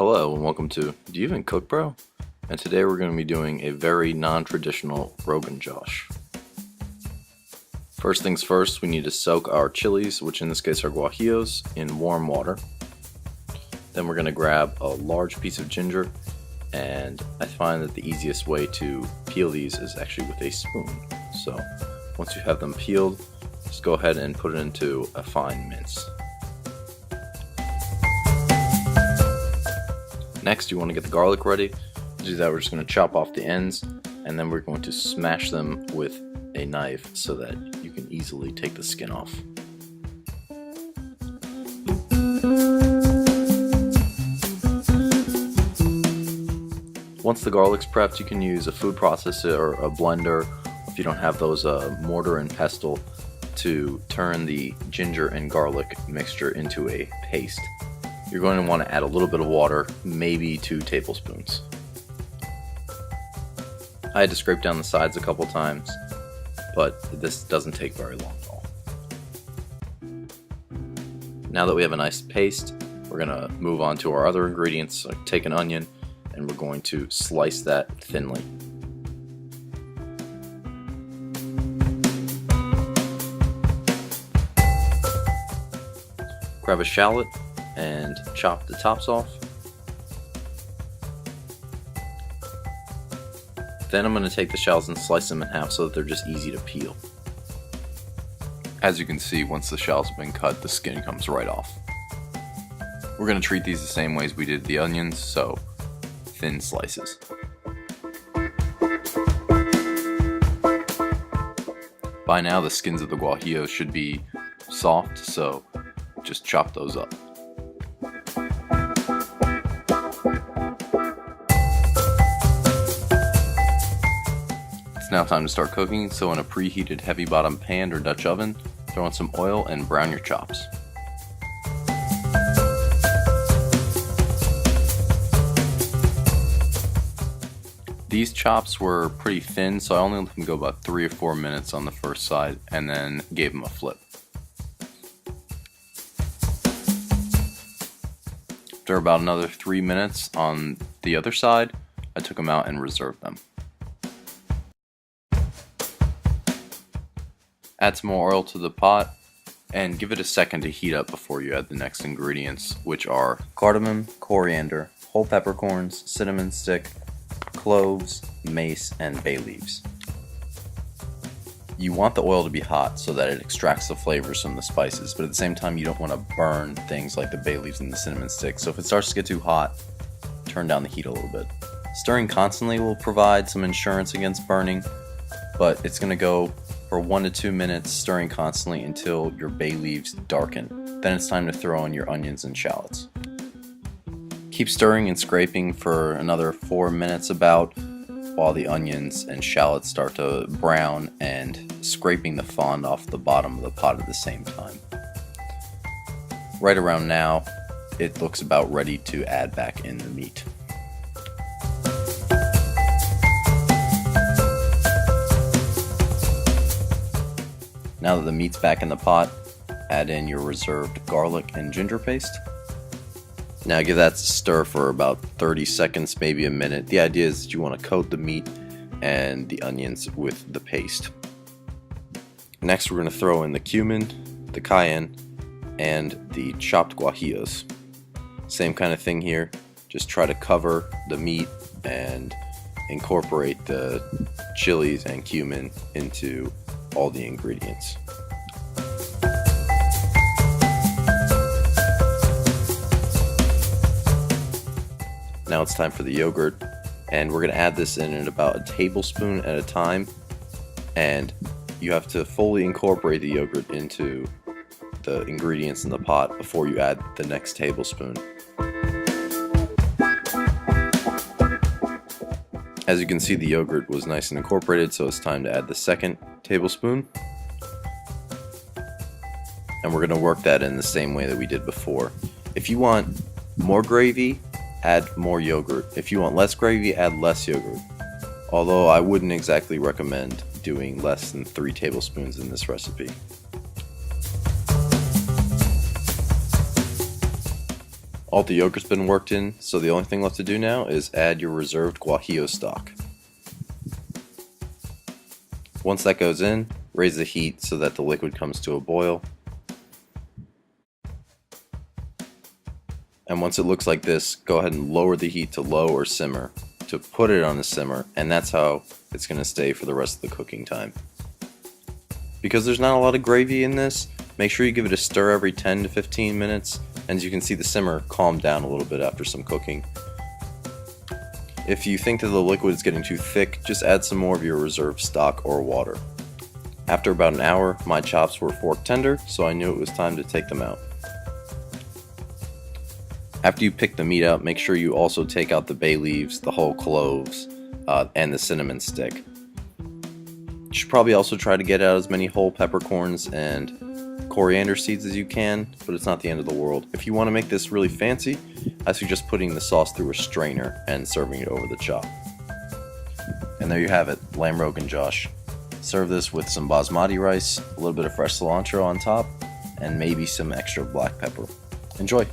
Hello and welcome to Do You Even Cook, Bro? And today we're going to be doing a very non-traditional Rogan Josh. First things first, we need to soak our chilies, which in this case are guajillos, in warm water. Then we're going to grab a large piece of ginger, and I find that the easiest way to peel these is actually with a spoon. So once you have them peeled, just go ahead and put it into a fine mince. Next, you want to get the garlic ready. To do that, we're just going to chop off the ends, and then we're going to smash them with a knife so that you can easily take the skin off. Once the garlic's prepped, you can use a food processor or a blender. If you don't have those, a mortar and pestle to turn the ginger and garlic mixture into a paste. You're going to want to add a little bit of water, maybe 2 tablespoons. I had to scrape down the sides a couple times, but this doesn't take very long at all. Now that we have a nice paste, we're going to move on to our other ingredients. So take an onion, and we're going to slice that thinly. Grab a shallot and chop the tops off. Then I'm going to take the shells and slice them in half so that they're just easy to peel. As you can see, once the shells have been cut, the skin comes right off. We're going to treat these the same way as we did the onions, so thin slices. By now the skins of the guajillos should be soft, so just chop those up. It's now time to start cooking, so in a preheated heavy bottom pan or Dutch oven, throw in some oil and brown your chops. These chops were pretty thin, so I only let them go about 3 or 4 minutes on the first side and then gave them a flip. After about another 3 minutes on the other side, I took them out and reserved them. Add some more oil to the pot and give it a second to heat up before you add the next ingredients, which are cardamom, coriander, whole peppercorns, cinnamon stick, cloves, mace, and bay leaves. You want the oil to be hot so that it extracts the flavors from the spices, but at the same time you don't want to burn things like the bay leaves and the cinnamon stick. So if it starts to get too hot, turn down the heat a little bit. Stirring constantly will provide some insurance against burning, but it's going to go for 1 to 2 minutes, stirring constantly until your bay leaves darken. Then it's time to throw in your onions and shallots. Keep stirring and scraping for another 4 minutes about, while the onions and shallots start to brown, and scraping the fond off the bottom of the pot at the same time. Right around now, it looks about ready to add back in the meat. Now that the meat's back in the pot, add in your reserved garlic and ginger paste. Now give that a stir for about 30 seconds, maybe a minute. The idea is that you want to coat the meat and the onions with the paste. Next we're going to throw in the cumin, the cayenne, and the chopped guajillos. Same kind of thing here, just try to cover the meat and incorporate the chilies and cumin into all the ingredients. Now it's time for the yogurt, and we're going to add this in at about a tablespoon at a time, and you have to fully incorporate the yogurt into the ingredients in the pot before you add the next tablespoon. As you can see, the yogurt was nice and incorporated, so it's time to add the second tablespoon. And we're going to work that in the same way that we did before. If you want more gravy, add more yogurt. If you want less gravy, add less yogurt. Although I wouldn't exactly recommend doing less than 3 tablespoons in this recipe. All the yogurt's been worked in, so the only thing left to do now is add your reserved guajillo stock. Once that goes in, raise the heat so that the liquid comes to a boil. And once it looks like this, go ahead and lower the heat to low or simmer to put it on a simmer, and that's how it's going to stay for the rest of the cooking time. Because there's not a lot of gravy in this, make sure you give it a stir every 10 to 15 minutes, and as you can see, the simmer calmed down a little bit after some cooking. If you think that the liquid is getting too thick, just add some more of your reserved stock or water. After about an hour, my chops were fork tender, so I knew it was time to take them out. After you pick the meat out, make sure you also take out the bay leaves, the whole cloves, and the cinnamon stick. You should probably also try to get out as many whole peppercorns and coriander seeds as you can, but it's not the end of the world. If you want to make this really fancy, I suggest putting the sauce through a strainer and serving it over the chop. And there you have it, lamb Rogan Josh. Serve this with some basmati rice, a little bit of fresh cilantro on top, and maybe some extra black pepper. Enjoy!